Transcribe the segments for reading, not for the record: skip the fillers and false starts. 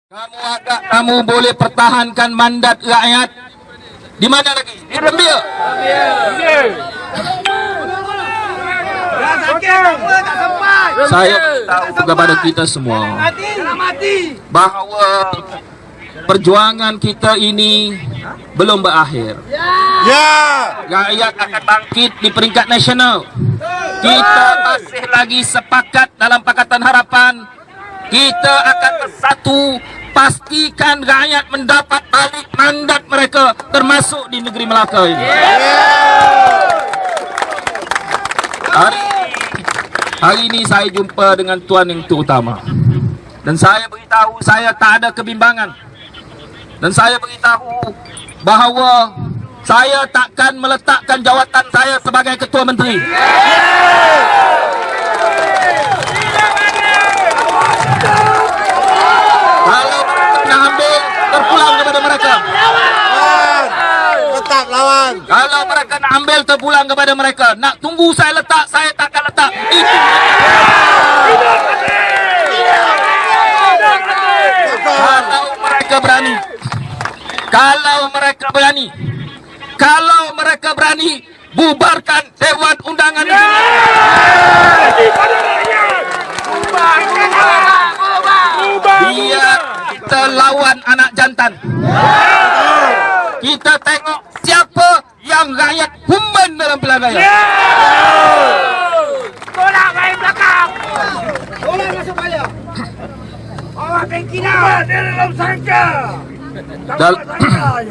Kamu boleh pertahankan mandat rakyat di mana lagi? Di Rembia. Saya beritahu kepada kita semua bahawa perjuangan kita ini belum berakhir. Rakyat akan bangkit di peringkat nasional. Kita masih lagi sepakat dalam Pakatan Harapan. Kita akan bersatu, pastikan rakyat mendapat balik mandat mereka, termasuk di negeri Melaka ini. Hari ini saya jumpa dengan tuan yang terutama, dan saya beritahu saya tak ada kebimbangan, dan saya beritahu bahawa saya takkan meletakkan jawatan saya sebagai ketua menteri. Kalau nak ambil, terpulang kepada mereka. Letak lawan. Kalau mereka nak ambil, terpulang kepada mereka. Nak tunggu saya letak, saya takkan letak. Itu. Kalau mereka berani, kalau mereka berani, bubarkan Dewan Undangan ini. Biar kita lawan anak jantan. Kita tengok siapa yang rakyat humban dalam pilihan raya. Tolak main belakang. Tolak masuk balik. Awak kena dia dalam sangka.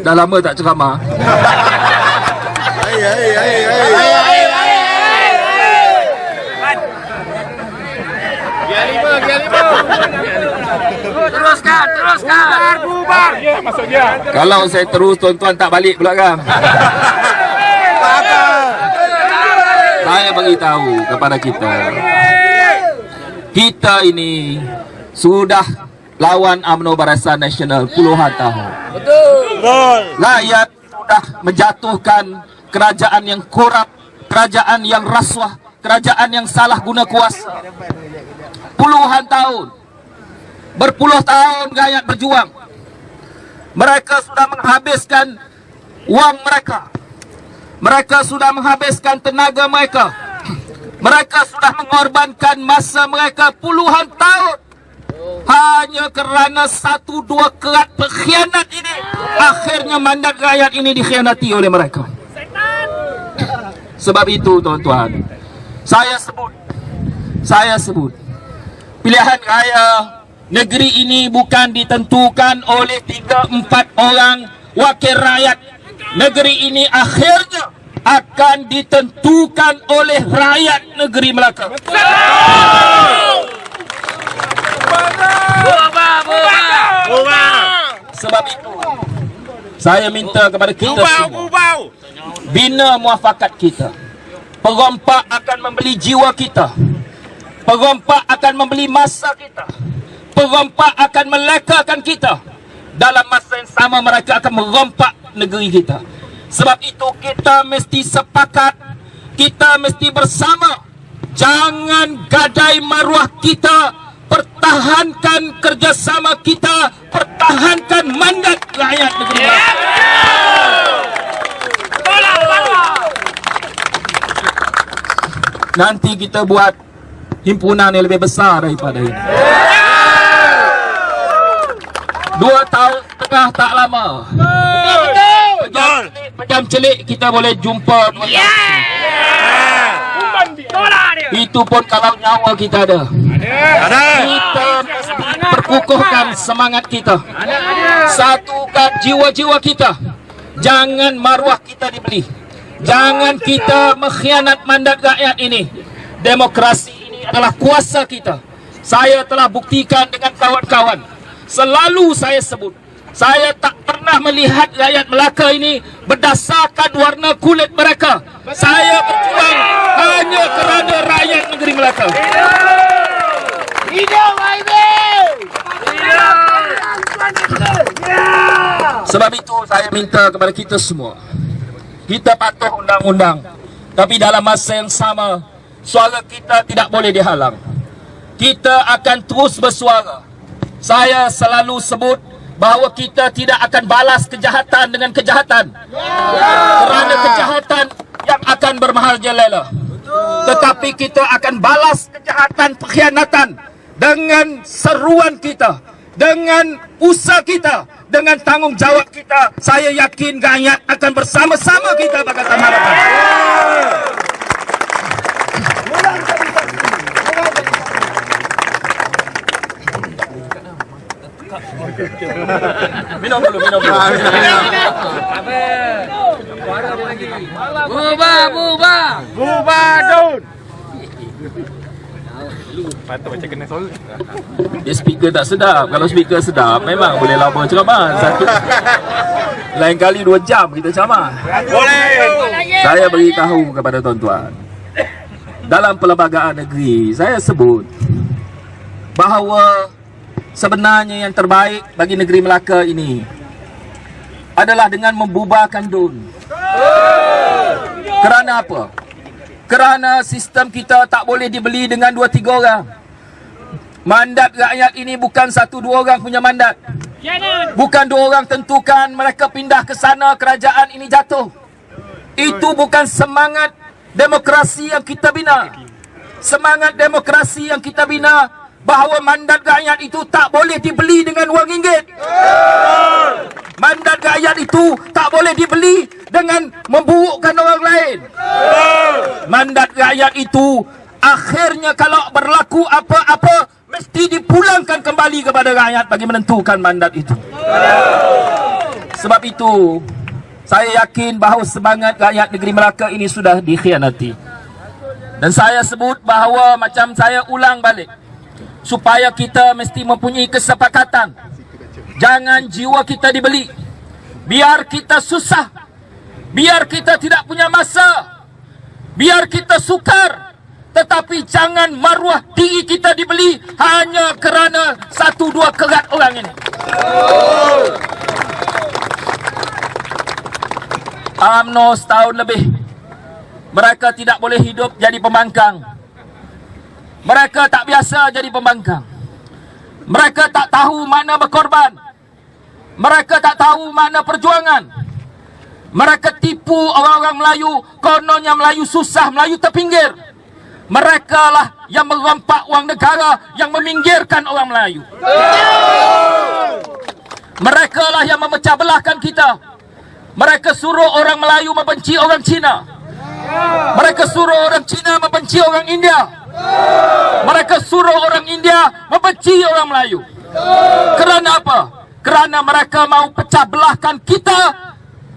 Dah lama tak ceramah. Teruskan. Bubar. Masuk dia. Kalau saya terus, tuan-tuan tak balik pula kan? Saya beritahu kepada kita ini sudah lawan UMNO Barisan Nasional puluhan tahun. Betul. Rakyat sudah menjatuhkan kerajaan yang korup, kerajaan yang rasuah, kerajaan yang salah guna kuasa. Puluhan tahun, berpuluh tahun rakyat berjuang. Mereka sudah menghabiskan wang mereka. Mereka sudah menghabiskan tenaga mereka. Mereka sudah mengorbankan masa mereka puluhan tahun. Hanya kerana satu dua kerat pengkhianat ini, akhirnya mandat rakyat ini dikhianati oleh mereka. Sebab itu tuan-tuan, saya sebut pilihan raya negeri ini bukan ditentukan oleh 3-4 orang wakil rakyat. Negeri ini akhirnya akan ditentukan oleh rakyat negeri Melaka. Sebab itu saya minta kepada kita semua, bina muafakat kita. Perompak akan membeli jiwa kita. Perompak akan membeli masa kita. Perompak akan melekakan kita. Dalam masa yang sama mereka akan merompak negeri kita. Sebab itu kita mesti sepakat, kita mesti bersama. Jangan gadai maruah kita, pertahankan kerjasama kita, pertahankan mandat rakyat negeri kita. Nanti kita buat himpunan yang lebih besar daripada ini. 2 tahun setengah tak lama. Pejam celik kita boleh jumpa. Itu pun kalau nyawa kita ada. Kita mesti perkukuhkan semangat kita. Satukan jiwa-jiwa kita. Jangan maruah kita dibeli. Jangan kita mengkhianat mandat rakyat ini. Demokrasi ini adalah kuasa kita. Saya telah buktikan dengan kawan-kawan. Selalu saya sebut, saya tak pernah melihat rakyat Melaka ini berdasarkan warna kulit mereka. Saya berjuang hanya kerana rakyat negeri Melaka. Sebab itu saya minta kepada kita semua, kita patuh undang-undang, tapi dalam masa yang sama, suara kita tidak boleh dihalang. Kita akan terus bersuara. Saya selalu sebut bahawa kita tidak akan balas kejahatan dengan kejahatan, kerana kejahatan yang akan bermerajalela. Tetapi kita akan balas kejahatan pengkhianatan dengan seruan kita, dengan usaha kita, dengan tanggungjawab kita. Saya yakin rakyat akan bersama-sama kita Pakatan Harapan. Minum dulu. Bubar daun. Dia speaker tak sedap. Kalau speaker sedap memang boleh lama ceramah. Lain kali 2 jam kita ceramah. Boleh. Saya beritahu kepada tuan-tuan, dalam perlembagaan negeri saya sebut bahawa sebenarnya yang terbaik bagi negeri Melaka ini adalah dengan membubarkan DUN. Kerana apa? Kerana sistem kita tak boleh dibeli dengan 2-3 orang. Mandat rakyat ini bukan 1-2 orang punya mandat. Bukan 2 orang tentukan mereka pindah ke sana, kerajaan ini jatuh. Itu bukan semangat demokrasi yang kita bina. Semangat demokrasi yang kita bina bahawa mandat rakyat itu tak boleh dibeli dengan wang ringgit. Mandat rakyat itu tak boleh dibeli dengan memburukkan orang lain. Mandat rakyat itu akhirnya kalau berlaku apa-apa mesti dipulangkan kembali kepada rakyat bagi menentukan mandat itu. Sebab itu saya yakin bahawa semangat rakyat negeri Melaka ini sudah dikhianati. Dan saya sebut bahawa macam saya ulang balik, supaya kita mesti mempunyai kesepakatan. Jangan jiwa kita dibeli. Biar kita susah, biar kita tidak punya masa, biar kita sukar, tetapi jangan maruah diri kita dibeli hanya kerana 1-2 kerat orang ini. UMNO setahun lebih mereka tidak boleh hidup jadi pembangkang. Mereka tak biasa jadi pembangkang. Mereka tak tahu mana berkorban. Mereka tak tahu mana perjuangan. Mereka tipu orang-orang Melayu, kononnya Melayu susah, Melayu terpinggir. Mereka lah yang merompak wang negara, yang meminggirkan orang Melayu. Mereka lah yang memecah belahkan kita. Mereka suruh orang Melayu membenci orang Cina. Mereka suruh orang Cina membenci orang India. Mereka suruh orang India membenci orang Melayu. Kerana apa? Kerana mereka mau pecah belahkan kita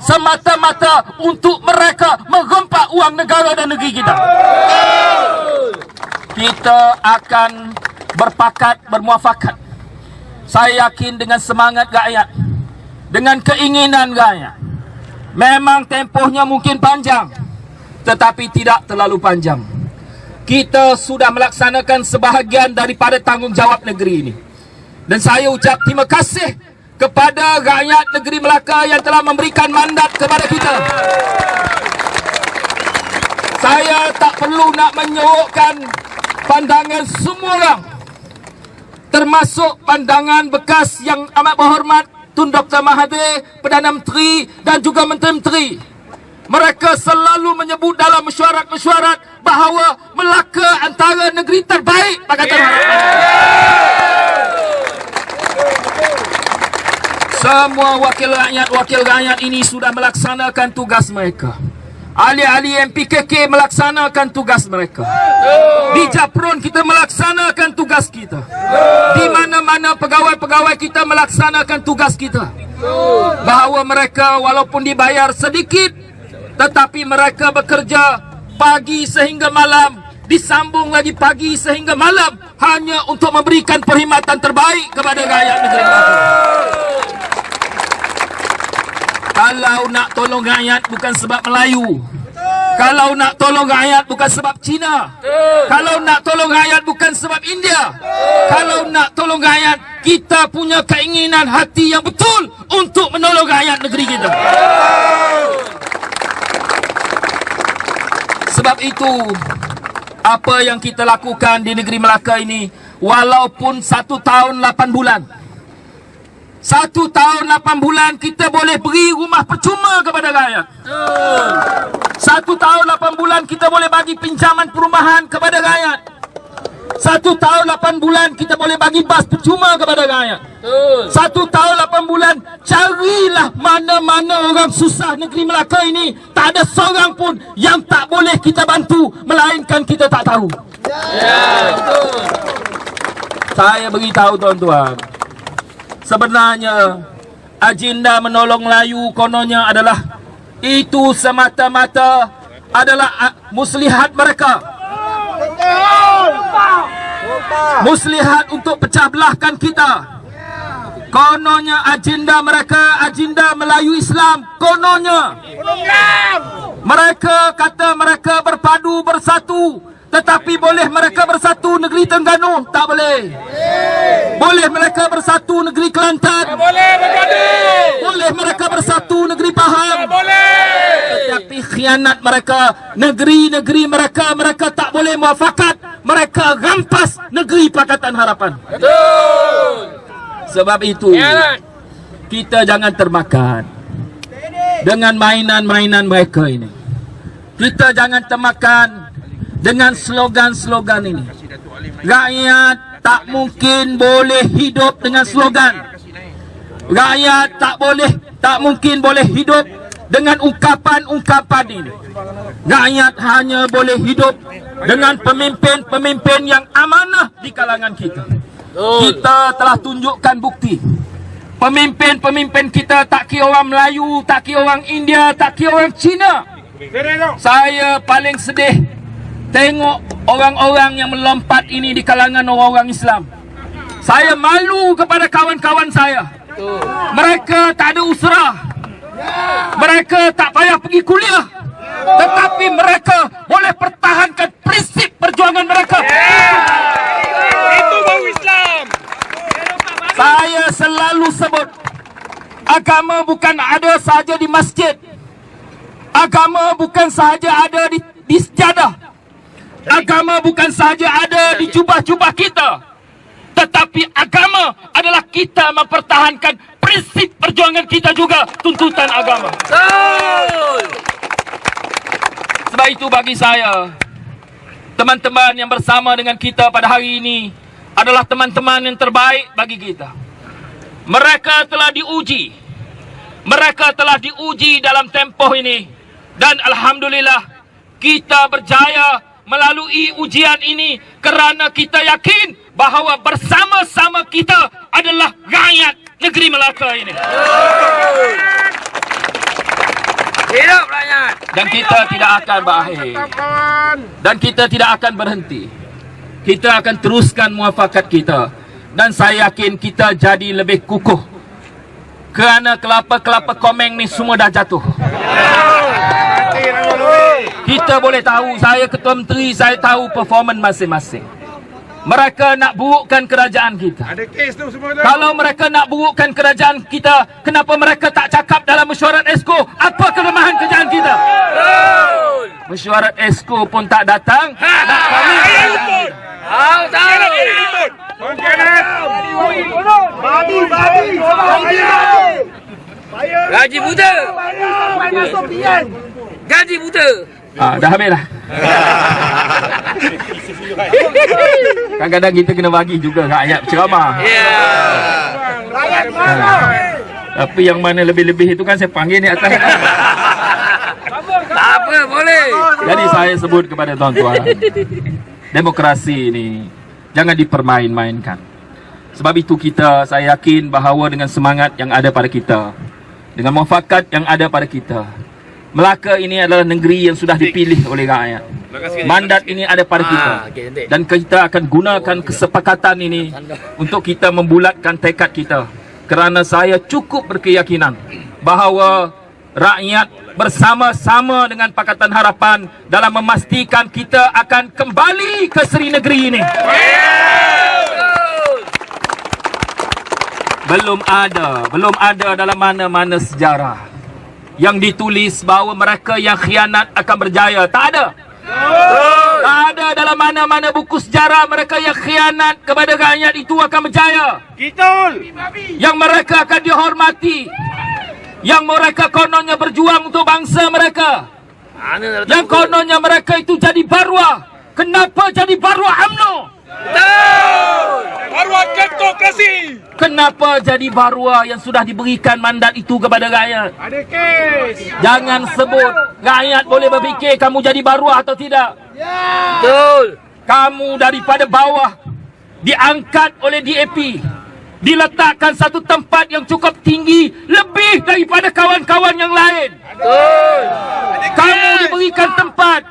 semata-mata untuk mereka merompak wang negara dan negeri kita. Kita akan berpakat, bermuafakat. Saya yakin dengan semangat rakyat, dengan keinginan rakyat. Memang tempohnya mungkin panjang, tetapi tidak terlalu panjang. Kita sudah melaksanakan sebahagian daripada tanggungjawab negeri ini. Dan saya ucap terima kasih kepada rakyat negeri Melaka yang telah memberikan mandat kepada kita. Saya tak perlu nak menyerokkan pandangan semua orang, termasuk pandangan bekas yang amat berhormat Tun Dr. Mahathir, Perdana Menteri dan juga Menteri-Menteri. Mereka selalu menyebut dalam mesyuarat-mesyuarat bahawa Melaka antara negeri terbaik Pakatan Harapan. Semua wakil rakyat ini sudah melaksanakan tugas mereka. Ahli-ahli MPKK melaksanakan tugas mereka. Di Japron kita melaksanakan tugas kita. Di mana-mana pegawai-pegawai kita melaksanakan tugas kita. Bahawa mereka walaupun dibayar sedikit, tetapi mereka bekerja pagi sehingga malam, disambung lagi pagi sehingga malam, hanya untuk memberikan perkhidmatan terbaik kepada rakyat negeri Melaka. Kalau nak tolong rakyat bukan sebab Melayu. Kalau nak tolong rakyat bukan sebab Cina. Kalau nak tolong rakyat bukan sebab India. Kalau nak tolong rakyat, kita punya keinginan hati yang betul untuk menolong rakyat negeri kita. Sebab itu, apa yang kita lakukan di negeri Melaka ini walaupun 1 tahun 8 bulan. 1 tahun 8 bulan kita boleh beri rumah percuma kepada rakyat. 1 tahun 8 bulan kita boleh bagi pinjaman perumahan kepada rakyat. 1 tahun 8 bulan kita boleh bagi bas percuma kepada rakyat. 1 tahun 8 bulan carilah mana-mana orang susah negeri Melaka ini. Tak ada seorang pun yang tak boleh kita bantu, melainkan kita tak tahu. Betul. Saya beritahu tuan-tuan, sebenarnya agenda menolong Melayu kononnya adalah itu semata-mata adalah muslihat mereka. Muslihat untuk pecah belahkan kita. Kononnya agenda mereka, agenda Melayu Islam. Kononnya mereka kata mereka berpadu bersatu, tetapi boleh mereka bersatu negeri Terengganu? Tak boleh. Boleh mereka bersatu negeri Kelantan? Tak boleh. Boleh mereka bersatu negeri Pahang? Tak boleh. Tetapi khianat mereka, negeri-negeri mereka, mereka tak boleh muafakat. Mereka rampas negeri Pakatan Harapan. Betul. Sebab itu kita jangan termakan dengan mainan-mainan mereka ini. Kita jangan termakan dengan slogan-slogan ini. Rakyat tak mungkin boleh hidup dengan slogan. Rakyat tak mungkin boleh hidup dengan ungkapan-ungkapan ini. Rakyat hanya boleh hidup dengan pemimpin-pemimpin yang amanah di kalangan kita. Kita telah tunjukkan bukti. Pemimpin-pemimpin kita tak kira orang Melayu, tak kira orang India, tak kira orang Cina. Saya paling sedih tengok orang-orang yang melompat ini di kalangan orang-orang Islam. Saya malu kepada kawan-kawan saya. Mereka tak ada usrah. Mereka tak payah pergi kuliah, tetapi mereka boleh pertahankan prinsip perjuangan mereka. Itu baru Islam. Saya selalu sebut, agama bukan ada sahaja di masjid. Agama bukan sahaja ada di sejadah. Agama bukan sahaja ada di jubah-jubah kita, tetapi agama adalah kita mempertahankan prinsip perjuangan kita juga, tuntutan agama. Sebab itu bagi saya, teman-teman yang bersama dengan kita pada hari ini adalah teman-teman yang terbaik bagi kita. Mereka telah diuji. Mereka telah diuji dalam tempoh ini. Dan Alhamdulillah, kita berjaya melalui ujian ini kerana kita yakin bahawa bersama-sama kita adalah rakyat negeri Melaka ini. Hidup rakyat. Dan kita tidak akan berakhir. Dan kita tidak akan berhenti. Kita akan teruskan muafakat kita. Dan saya yakin kita jadi lebih kukuh. Kerana kelapa-kelapa komeng ni semua dah jatuh. Kita boleh tahu, saya Ketua Menteri, saya tahu performan masing-masing. Mereka nak burukkan kerajaan kita. Ada kes tu semua dah. Kalau mereka nak burukkan kerajaan kita, kenapa mereka tak cakap dalam mesyuarat ESKO apa kelemahan kerajaan kita? Mesyuarat ESKO pun tak datang. Nak kami Gaji buta. Gaji buta. dah habis dah. Kadang-kadang kita kena bagi juga rakyat ceramah. Rakyat mana? Tapi yang mana lebih-lebih itu kan saya panggil ni atas. Tak apa, boleh. Jadi saya sebut kepada tuan-tuan, demokrasi ini jangan dipermain-mainkan. Sebab itu saya yakin bahawa dengan semangat yang ada pada kita, dengan muafakat yang ada pada kita, Melaka ini adalah negeri yang sudah dipilih oleh rakyat. Mandat ini ada pada kita. Dan kita akan gunakan kesepakatan ini untuk kita membulatkan tekad kita. Kerana saya cukup berkeyakinan bahawa rakyat bersama-sama dengan Pakatan Harapan dalam memastikan kita akan kembali ke Seri Negeri ini. Belum ada dalam mana-mana sejarah yang ditulis bahawa mereka yang khianat akan berjaya. Tak ada. Ada dalam mana-mana buku sejarah mereka yang khianat kepada rakyat itu akan berjaya. Betul. Yang mereka akan dihormati. Yang mereka kononnya berjuang untuk bangsa mereka. Yang kononnya mereka itu jadi barwah. Kenapa jadi barwah UMNO? Arwah ketokrasi. Kenapa jadi barwah yang sudah diberikan mandat itu kepada rakyat? Ada kes. Jangan sebut rakyat boleh berfikir kamu jadi barwah atau tidak. Betul. Kamu daripada bawah diangkat oleh DAP, diletakkan satu tempat yang cukup tinggi lebih daripada kawan-kawan yang lain. Betul. Kamu diberikan tempat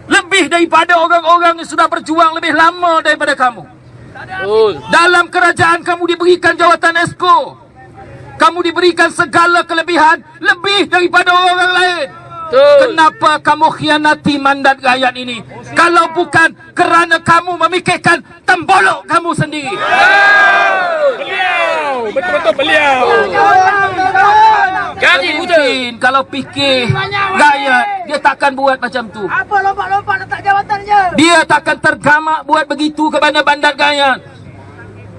lebih daripada orang-orang yang sudah berjuang lebih lama daripada kamu. Dalam kerajaan kamu diberikan jawatan Esko. Kamu diberikan segala kelebihan lebih daripada orang lain. Kenapa kamu khianati mandat rakyat ini? Kalau bukan kerana kamu memikirkan tembolok kamu sendiri. Beliau. Betul-betul beliau. Mungkin kalau fikir rakyat, dia takkan buat macam tu. Apa lompat-lompat letak jawatannya? Dia takkan tergamak buat begitu kepada bandar rakyat.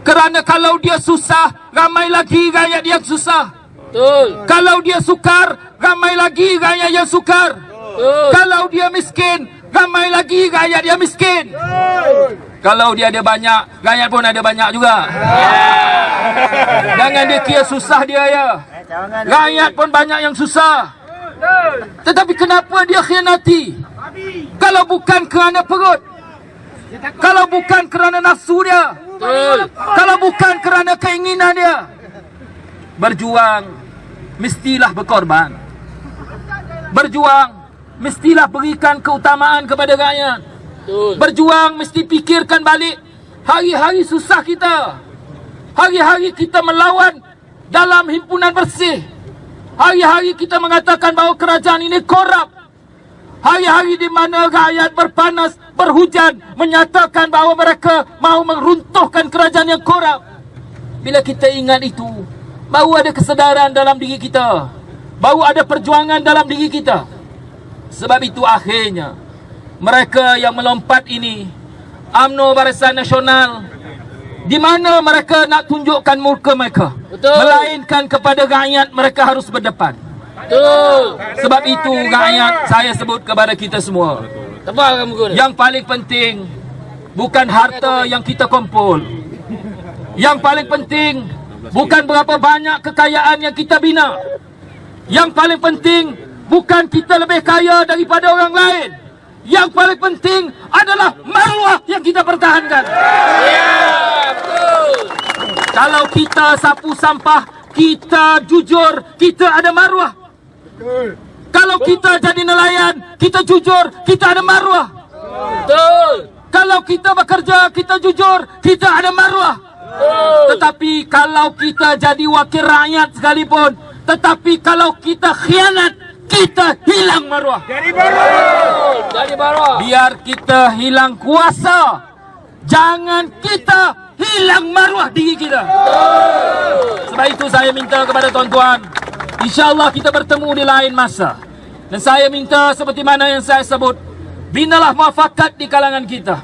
Kerana kalau dia susah, ramai lagi rakyat yang susah. Betul. Kalau dia sukar, ramai lagi rakyat yang sukar. Betul. Kalau dia miskin, ramai lagi rakyat yang miskin. Betul. Kalau dia ada banyak, rakyat pun ada banyak juga. Jangan dia kira susah dia ya. Rakyat pun banyak yang susah. Tetapi kenapa dia khianati? Kalau bukan kerana perut, kalau bukan kerana nafsu dia, kalau bukan kerana keinginan dia, berjuang mestilah berkorban. Berjuang mestilah berikan keutamaan kepada rakyat. Berjuang mesti fikirkan balik hari-hari susah kita. Hari-hari kita melawan dalam himpunan bersih. Hari-hari kita mengatakan bahawa kerajaan ini korup. Hari-hari di mana rakyat berpanas, berhujan, menyatakan bahawa mereka mahu meruntuhkan kerajaan yang korup. Bila kita ingat itu, baru ada kesedaran dalam diri kita, baru ada perjuangan dalam diri kita. Sebab itu akhirnya mereka yang melompat ini, UMNO Barisan Nasional, di mana mereka nak tunjukkan muka mereka. Betul. Melainkan kepada rakyat mereka harus berdepan. Betul. Sebab itu rakyat, saya sebut kepada kita semua, yang paling penting bukan harta yang kita kumpul. Yang paling penting bukan berapa banyak kekayaan yang kita bina. Yang paling penting bukan kita lebih kaya daripada orang lain. Yang paling penting adalah maruah yang kita pertahankan. Betul. Kalau kita sapu sampah, kita jujur, kita ada maruah. Betul. Kalau kita jadi nelayan, kita jujur, kita ada maruah. Betul. Kalau kita bekerja, kita jujur, kita ada maruah. Betul. Tetapi kalau kita jadi wakil rakyat sekalipun, tetapi kalau kita khianat, kita hilang maruah. Jadi baru. Biar kita hilang kuasa, jangan kita hilang maruah diri kita. Sebab itu saya minta kepada tuan-tuan, InsyaAllah kita bertemu di lain masa. Dan saya minta seperti mana yang saya sebut, binalah muafakat di kalangan kita.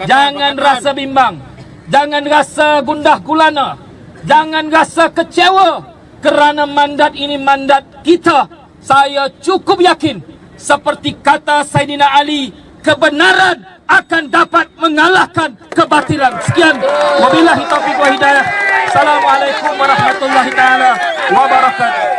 Jangan rasa bimbang, jangan rasa gundah gulana, jangan rasa kecewa. Kerana mandat ini mandat kita. Saya cukup yakin, seperti kata Saidina Ali, kebenaran akan dapat mengalahkan kebatilan. Sekian. Wabillahi taufiq wa hidayah. Assalamualaikum warahmatullahi taala wabarakatuh.